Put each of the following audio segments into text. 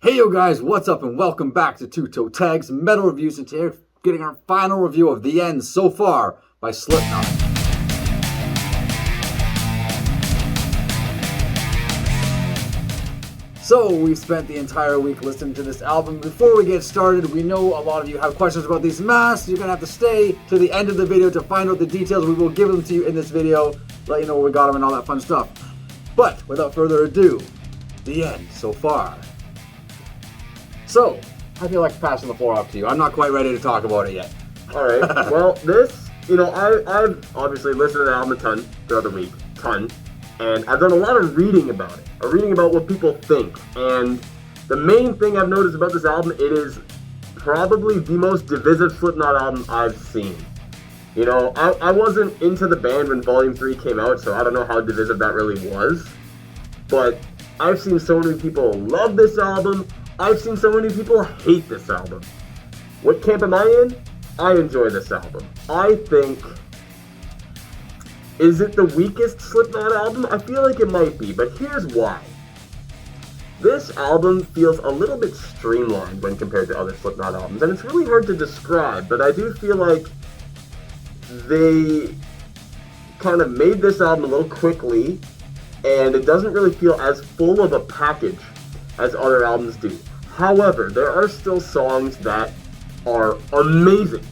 Hey yo guys, what's up and welcome back to Two Toe Tags Metal Reviews, and today we're getting our final review of The End So Far by Slipknot. So we've spent the entire week listening to this album. Before we get started, we know a lot of you have questions about these masks. You're going to have to stay to the end of the video to find out the details. We will give them to you in this video, let you know where we got them and all that fun stuff. But without further ado, The End So Far. So, I feel like passing the floor off to you. I'm not quite ready to talk about it yet. Alright, well, this, I've obviously listened to the album a ton throughout the week, and I've done a lot of reading about it. Reading about what people think, and the main thing I've noticed about this album, it is probably the most divisive Slipknot album I've seen. I wasn't into the band when Volume 3 came out, so I don't know how divisive that really was, but I've seen so many people love this album. I've seen so many people hate this album. What camp am I in? I enjoy this album. I think... Is it the weakest Slipknot album? I feel like it might be, but here's why. This album feels a little bit streamlined when compared to other Slipknot albums, and it's really hard to describe, but I do feel like they kind of made this album a little quickly, and it doesn't really feel as full of a package as other albums do. However, there are still songs that are amazing.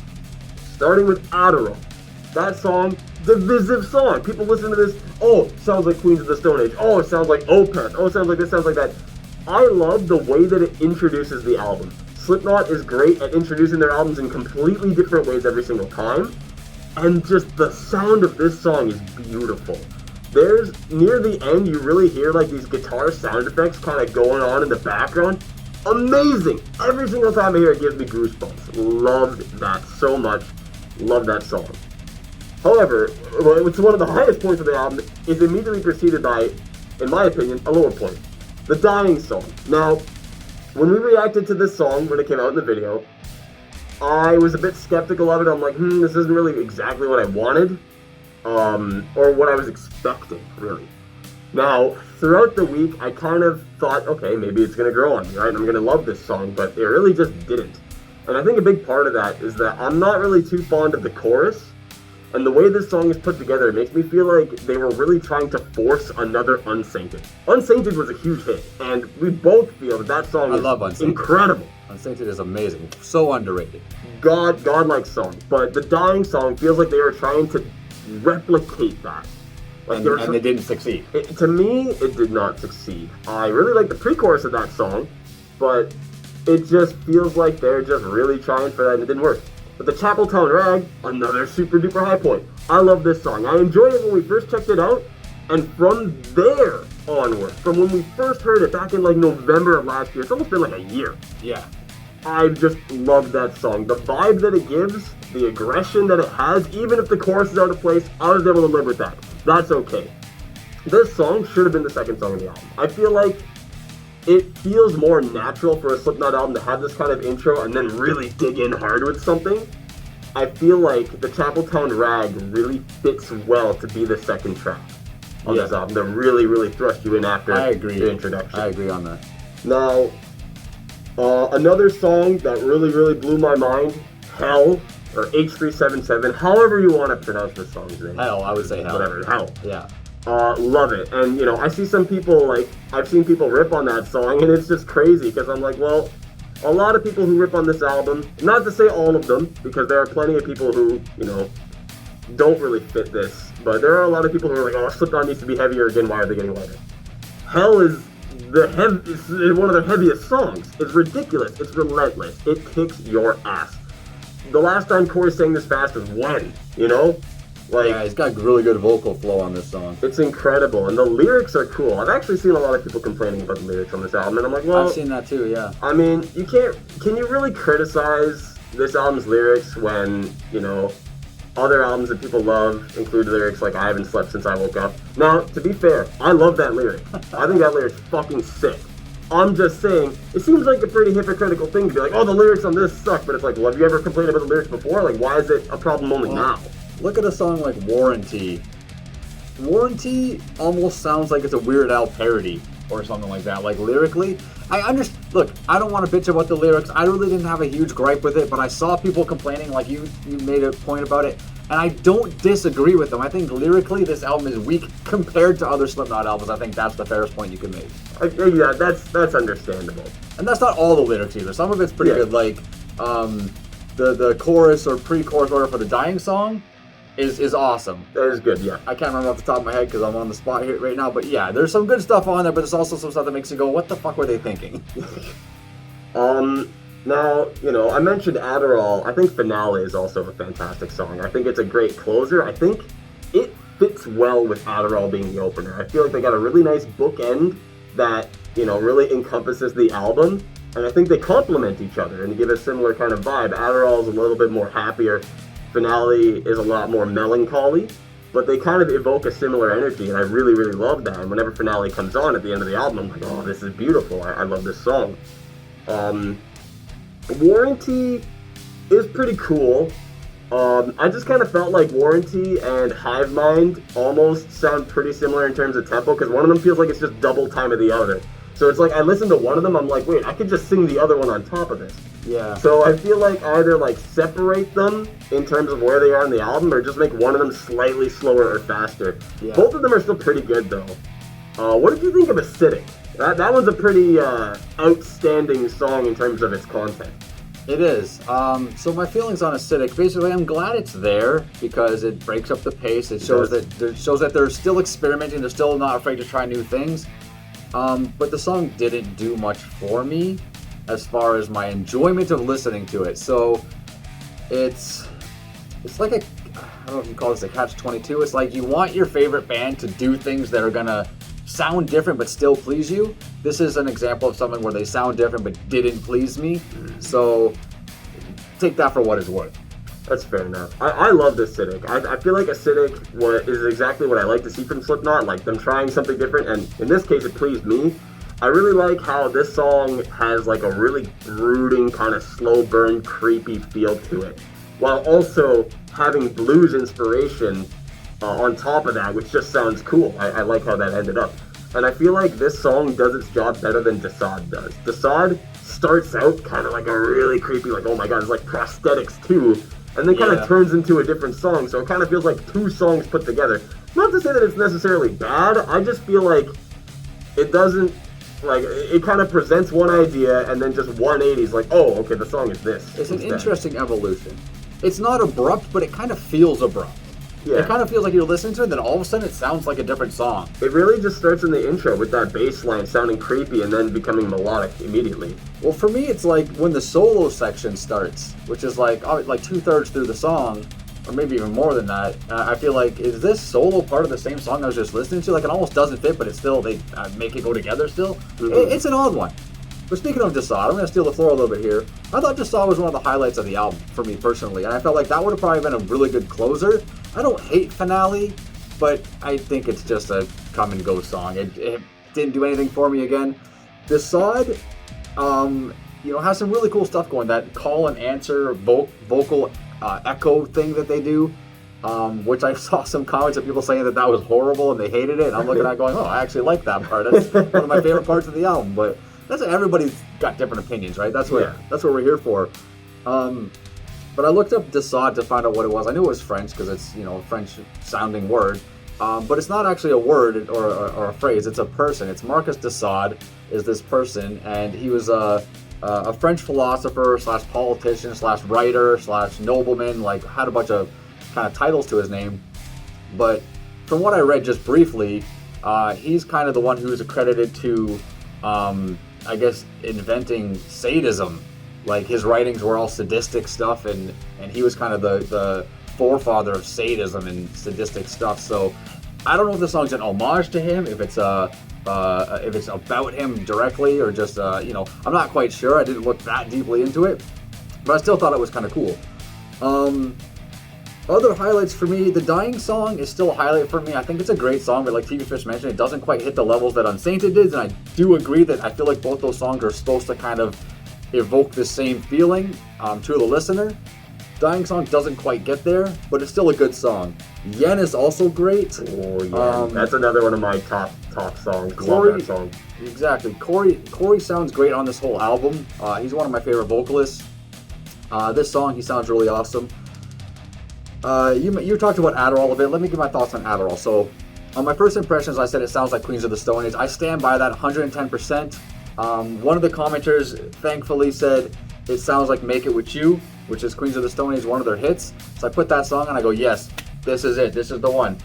Starting with Adderall. That song, divisive song. People listen to this, oh, sounds like Queens of the Stone Age. Oh, it sounds like Opeth. Oh, it sounds like this, sounds like that. I love the way that it introduces the album. Slipknot is great at introducing their albums in completely different ways every single time. And just the sound of this song is beautiful. There's, near the end, you really hear like these guitar sound effects kind of going on in the background. Amazing! Every single time I hear it gives me goosebumps. Loved that so much. Love that song. However, it's one of the highest points of the album is immediately preceded by, in my opinion, a lower point. The Dying song. Now, when we reacted to this song when it came out in the video, I was a bit skeptical of it. I'm like, this isn't really exactly what I wanted. Or what I was expecting, really. Now, throughout the week, I kind of thought, okay, maybe it's going to grow on me, right? I'm going to love this song, but it really just didn't. And I think a big part of that is that I'm not really too fond of the chorus, and the way this song is put together, it makes me feel like they were really trying to force another Unsainted. Unsainted was a huge hit, and we both feel that song is incredible. Unsainted is amazing, so underrated. Godlike song, but the Dying song feels like they were trying to replicate that. Like and they didn't succeed. To me, it did not succeed. I really like the pre-chorus of that song, but it just feels like they're just really trying for that and it didn't work. But the Chapel Town Rag, another super duper high point. I love this song. I enjoyed it when we first checked it out, and from there onward, from when we first heard it back in like November of last year, it's almost been like a year. Yeah. I just love that song. The vibe that it gives, the aggression that it has, even if the chorus is out of place, I was able to live with that. That's okay. This song should have been the second song of the album. I feel like it feels more natural for a Slipknot album to have this kind of intro and then really dig in hard with something. I feel like the Chapel Town Rag really fits well to be the second track on this album. To really, really thrust you in after the introduction. I agree on that. Now, another song that really, really blew my mind, Hell, or H377, however you want to pronounce this song's name. Hell, I would say Hell. Whatever, Hell. Yeah. Love it. And, I see some people, I've seen people rip on that song, and it's just crazy, because I'm like, well, a lot of people who rip on this album, not to say all of them, because there are plenty of people who, don't really fit this, but there are a lot of people who are like, oh, Slipknot needs to be heavier again, why are they getting lighter? Hell is it's one of their heaviest songs. It's ridiculous. It's relentless. It kicks your ass. The last time Corey sang this fast is when, yeah, he's got really good vocal flow on this song. It's incredible, and the lyrics are cool. I've actually seen a lot of people complaining about the lyrics on this album, and I'm like, well... I've seen that too, yeah. I mean, can you really criticize this album's lyrics when, other albums that people love include lyrics like I haven't slept since I woke up? Now, to be fair, I love that lyric. I think that lyric's fucking sick. I'm just saying, it seems like a pretty hypocritical thing to be like, oh, the lyrics on this suck, but it's like, well, have you ever complained about the lyrics before? Like, why is it a problem only now? Look at a song like Warranty. Warranty almost sounds like it's a Weird Al parody or something like that. Like, lyrically, I understand. look, I don't want to bitch about the lyrics. I really didn't have a huge gripe with it, but I saw people complaining, like you made a point about it, and I don't disagree with them. I think lyrically this album is weak compared to other Slipknot albums. I think that's the fairest point you can make. Yeah, that's understandable. And that's not all the lyrics either. Some of it's pretty good, like the chorus or pre-chorus order for the Dying song is awesome. That is good, yeah. I can't remember off the top of my head because I'm on the spot here right now, but yeah, there's some good stuff on there, but there's also some stuff that makes you go, what the fuck were they thinking? Now, I mentioned Adderall. I think Finale is also a fantastic song. I think it's a great closer. I think it fits well with Adderall being the opener. I feel like they got a really nice bookend that, really encompasses the album, and I think they complement each other and give a similar kind of vibe. Adderall is a little bit more happier. Finale is a lot more melancholy, but they kind of evoke a similar energy, and I really, really love that. And whenever Finale comes on at the end of the album, I'm like, oh, this is beautiful. I love this song. Warranty is pretty cool. I just kind of felt like Warranty and Hive Mind almost sound pretty similar in terms of tempo, because one of them feels like it's just double time of the other. So it's like I listen to one of them, I'm like, wait, I could just sing the other one on top of this. Yeah. So I feel like either separate them in terms of where they are in the album, or just make one of them slightly slower or faster. Yeah. Both of them are still pretty good though. What did you think of Acidic? That one's a pretty outstanding song in terms of its content. It is. So my feelings on Acidic, basically, I'm glad it's there because it breaks up the pace. It shows that they're still experimenting. They're still not afraid to try new things. But the song didn't do much for me as far as my enjoyment of listening to it. So it's like I don't know if you call this a catch-22. It's like you want your favorite band to do things that are gonna sound different but still please you. This is an example of something where they sound different but didn't please me. So take that for what it's worth. That's fair enough. I love Acidic. I feel like Acidic is exactly what I like to see from Slipknot, like them trying something different, and in this case it pleased me. I really like how this song has like a really brooding, kind of slow burn, creepy feel to it, while also having blues inspiration on top of that, which just sounds cool. I like how that ended up. And I feel like this song does its job better than Desaad does. Desaad starts out kind of like a really creepy, like, oh my god, it's like prosthetics too, and then kind of turns into a different song, so it kind of feels like two songs put together. Not to say that it's necessarily bad, I just feel like it doesn't, like, it kind of presents one idea and then just 180 is like, oh, okay, the song is this. It's an interesting evolution. It's not abrupt, but it kind of feels abrupt. Yeah. It kind of feels like you're listening to it, and then all of a sudden it sounds like a different song. It really just starts in the intro with that bass line sounding creepy and then becoming melodic immediately. Well, for me, it's like when the solo section starts, which is like 2/3 through the song, or maybe even more than that. I feel like, is this solo part of the same song I was just listening to? Like, it almost doesn't fit, but it's still, they make it go together still. Mm-hmm. It's an odd one. But speaking of Desaad, I'm going to steal the floor a little bit here. I thought Desaad was one of the highlights of the album for me personally, and I felt like that would have probably been a really good closer. I don't hate Finale, but I think it's just a come and go song. It didn't do anything for me again. Desaad, has some really cool stuff going. That call and answer vocal echo thing that they do, which I saw some comments of people saying that was horrible and they hated it. And I'm looking at it going, oh, I actually like that part. That's one of my favorite parts of the album. But everybody's got different opinions, right? That's what we're here for. But I looked up Desaad to find out what it was. I knew it was French because it's a French-sounding word, but it's not actually a word or a phrase. It's a person. It's Marcus Desaad is this person, and he was a French philosopher / politician / writer / nobleman. Like, had a bunch of kind of titles to his name. But from what I read just briefly, he's kind of the one who's accredited to, I guess, inventing sadism. Like, his writings were all sadistic stuff, and he was kind of the forefather of sadism and sadistic stuff. So I don't know if the song's an homage to him, if it's about him directly, or just I'm not quite sure. I didn't look that deeply into it, but I still thought it was kind of cool. Other highlights for me, the Dying song is still a highlight for me. I think it's a great song, but like TV Fish mentioned, it doesn't quite hit the levels that Unsainted did, and I do agree that I feel like both those songs are supposed to kind of evoke the same feeling to the listener. Dying song doesn't quite get there, but it's still a good song. Yen is also great. Oh yeah, that's another one of my top talk songs. Corey, love that song. Exactly. Corey sounds great on this whole album. He's one of my favorite vocalists. This song, he sounds really awesome. You talked about Adderall a bit. Let me give my thoughts on Adderall. So, on my first impressions, I said it sounds like Queens of the Stone Age. I stand by that 110%. One of the commenters thankfully said it sounds like Make It With You, which is Queens of the Stone Age, one of their hits. So I put that song and I go, yes, this is it. This is the one.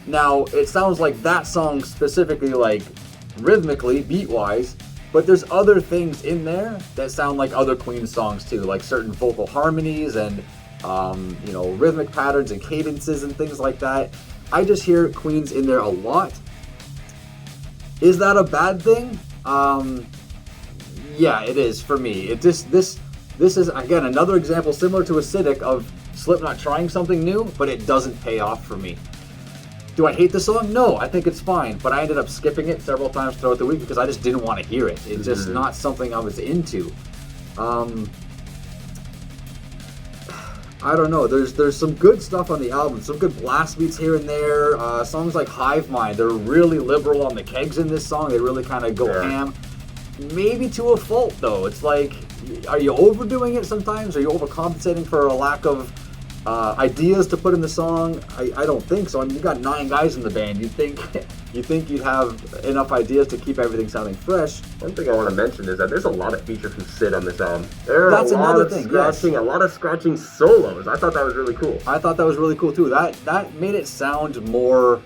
Now, it sounds like that song specifically, like rhythmically, beat-wise, but there's other things in there that sound like other Queen songs too, like certain vocal harmonies and rhythmic patterns and cadences and things like that. I just hear Queens in there a lot. Is that a bad thing? Yeah, it is for me. This is again another example similar to Acidic of Slipknot trying something new, but it doesn't pay off for me. Do I hate the song? No, I think it's fine, but I ended up skipping it several times throughout the week because I just didn't want to hear it. It's just not something I was into. I don't know. There's some good stuff on the album, some good blast beats here and there. Songs like Hive Mind, they're really liberal on the kegs in this song. They really kind of go ham. Maybe to a fault though. It's like, are you overdoing it sometimes? Are you overcompensating for a lack of ideas to put in the song? I don't think so. I mean, you got 9 guys in the band. You'd think you'd have enough ideas to keep everything sounding fresh. One thing I want to mention is that there's a lot of features from Sid on this album. There are a lot of scratching solos. I thought that was really cool. I thought that was really cool too. That made it sound more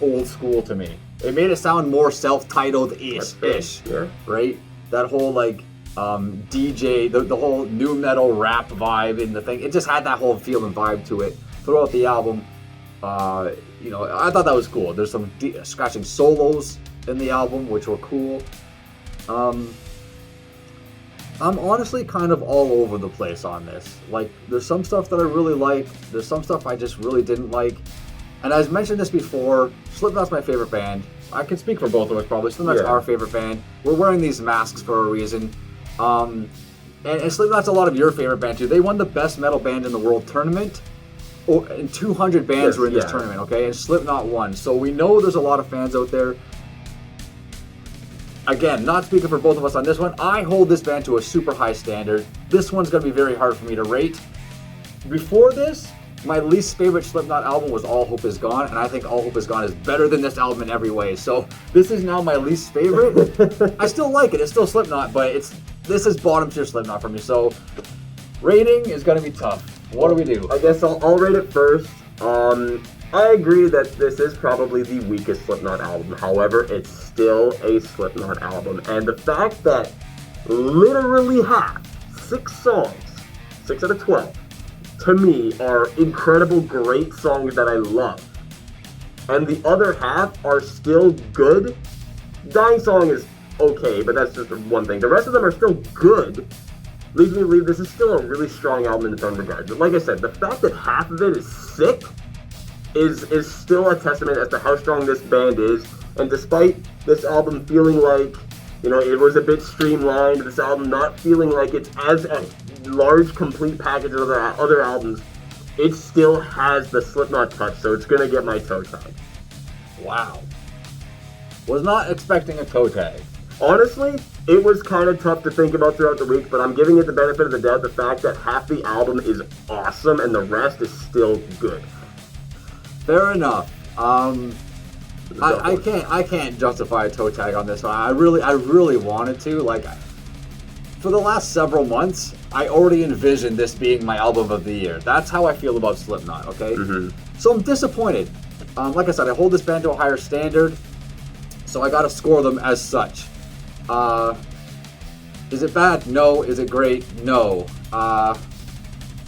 old school to me. It made it sound more self-titled-ish, yeah. Right? That whole like DJ, the whole nu metal rap vibe in the thing. It just had that whole feel and vibe to it throughout the album. I thought that was cool. There's some scratching solos in the album, which were cool. I'm honestly kind of all over the place on this. Like, there's some stuff that I really like. There's some stuff I just really didn't like. And I've mentioned this before, Slipknot's my favorite band. I can speak for both of us probably. Slipknot's our favorite band. We're wearing these masks for a reason. And Slipknot's a lot of your favorite band too. They won the Best Metal Band in the World Tournament. And 200 bands were in this tournament, okay? And Slipknot won. So we know there's a lot of fans out there. Again, not speaking for both of us on this one, I hold this band to a super high standard. This one's going to be very hard for me to rate. Before this, my least favorite Slipknot album was All Hope Is Gone, and I think All Hope Is Gone is better than this album in every way. So this is now my least favorite. I still like it. It's still Slipknot, but this is bottom tier Slipknot for me. So rating is going to be tough. What do we do? I guess I'll rate it first. I agree that this is probably the weakest Slipknot album. However, it's still a Slipknot album. And the fact that literally half, 6 songs, 6 out of 12, to me are incredible, great songs that I love. And the other half are still good. Dying Song is okay, but that's just one thing. The rest of them are still good. Leads me to believe this is still a really strong album in its own regard. But like I said, the fact that half of it is sick is still a testament as to how strong this band is. And despite this album feeling like, it was a bit streamlined, this album not feeling like it's as a large, complete package of other albums, it still has the Slipknot touch, so it's going to get my toe tag. Wow. Was not expecting a toe tag. Honestly, it was kind of tough to think about throughout the week, but I'm giving it the benefit of the doubt, the fact that half the album is awesome and the rest is still good. Fair enough. I can't justify a toe tag on this one. I really wanted to. Like, for the last several months, I already envisioned this being my album of the year. That's how I feel about Slipknot, okay? Mm-hmm. So I'm disappointed. Like I said, I hold this band to a higher standard, so I gotta score them as such. Is it bad? No. Is it great? No. How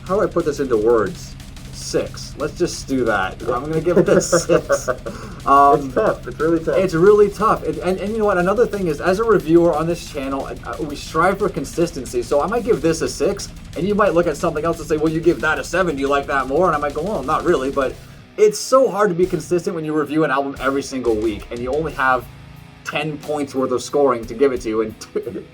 do I put this into words? 6. Let's just do that. I'm gonna give it a 6. It's tough. It's really tough. It's really tough. And you know what? Another thing is, as a reviewer on this channel, we strive for consistency. So I might give this a 6, and you might look at something else and say, well, you give that a 7. Do you like that more? And I might go, well, not really. But it's so hard to be consistent when you review an album every single week, and you only have 10 points worth of scoring to give it to you, and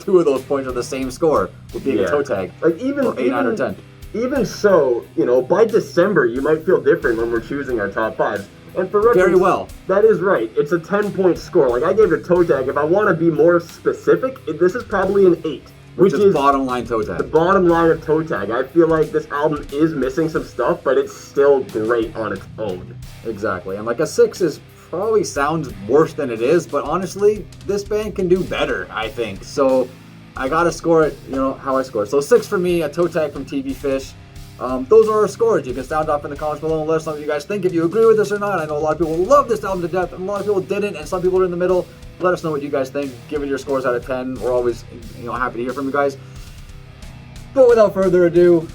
2 of those points are the same score with being a toe tag. Like even 8, 9, or 10. Even so, by December, you might feel different when we're choosing our top 5s. And for reference, very well. That is right. It's a 10-point score. Like, I gave it a toe tag. If I want to be more specific, this is probably an 8. Which is bottom line toe tag. The bottom line of toe tag. I feel like this album is missing some stuff, but it's still great on its own. Exactly. And like a 6 is probably sounds worse than it is, but honestly, this band can do better, I think. So I gotta score it, how I score. So 6 for me, a toe tag from TV Fish. Those are our scores. You can sound off in the comments below and let us know what you guys think, if you agree with this or not. I know a lot of people love this album to death, and a lot of people didn't, and some people are in the middle. Let us know what you guys think. Give it your scores out of 10. We're always, happy to hear from you guys. But without further ado,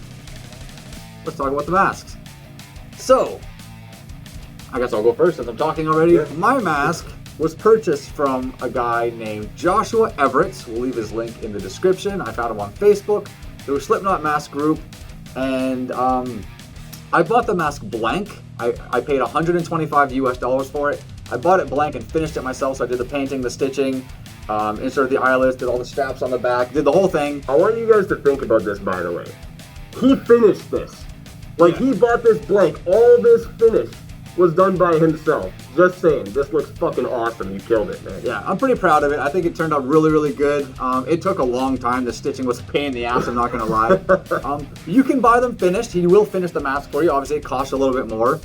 let's talk about the masks. So, I guess I'll go first since I'm talking already. Yeah. My mask was purchased from a guy named Joshua Everetts. We'll leave his link in the description. I found him on Facebook through a Slipknot mask group. And I bought the mask blank. I paid $125 for it. I bought it blank and finished it myself. So I did the painting, the stitching, inserted the eyelets, did all the straps on the back, did the whole thing. I want you guys to think about this, by the way. He finished this. Like, he bought this blank. All this finish was done by himself. Just saying, this looks fucking awesome. You killed it, man. Yeah, I'm pretty proud of it. I think it turned out really, really good. It took a long time. The stitching was a pain in the ass, I'm not going to lie. You can buy them finished. He will finish the mask for you. Obviously, it costs a little bit more.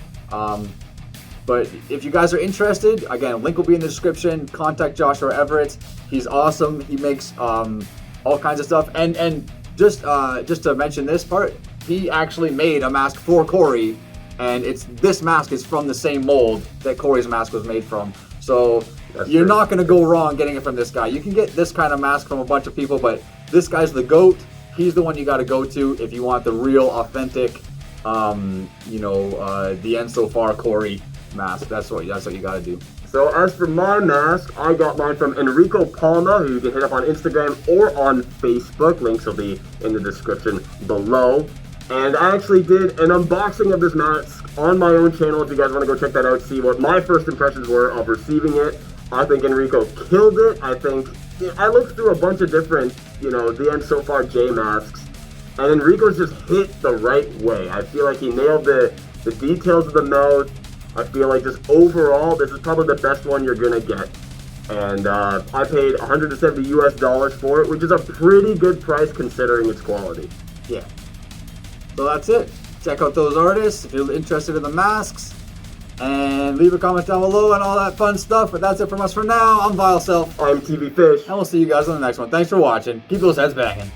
But if you guys are interested, again, link will be in the description. Contact Joshua Everetts. He's awesome. He makes all kinds of stuff. And just to mention this part, he actually made a mask for Corey. And this mask is from the same mold that Corey's mask was made from. So you're not going to go wrong getting it from this guy. You can get this kind of mask from a bunch of people, but this guy's the GOAT. He's the one you got to go to if you want the real, authentic, the end so far Corey mask. That's what you got to do. So as for my mask, I got mine from Enrico Palma, who you can hit up on Instagram or on Facebook. Links will be in the description below. And I actually did an unboxing of this mask on my own channel. If you guys want to go check that out, see what my first impressions were of receiving it. I think Enrico killed it. I think I looked through a bunch of different, the end so far J masks, and Enrico's just hit the right way. I feel like he nailed the details of the mouth. I feel like just overall, this is probably the best one you're gonna get. And I paid $170 for it, which is a pretty good price considering its quality. Yeah. So that's it. Check out those artists if you're interested in the masks. And leave a comment down below and all that fun stuff. But that's it from us for now. I'm Vile Self. I'm TV Fish. And we'll see you guys on the next one. Thanks for watching. Keep those heads banging.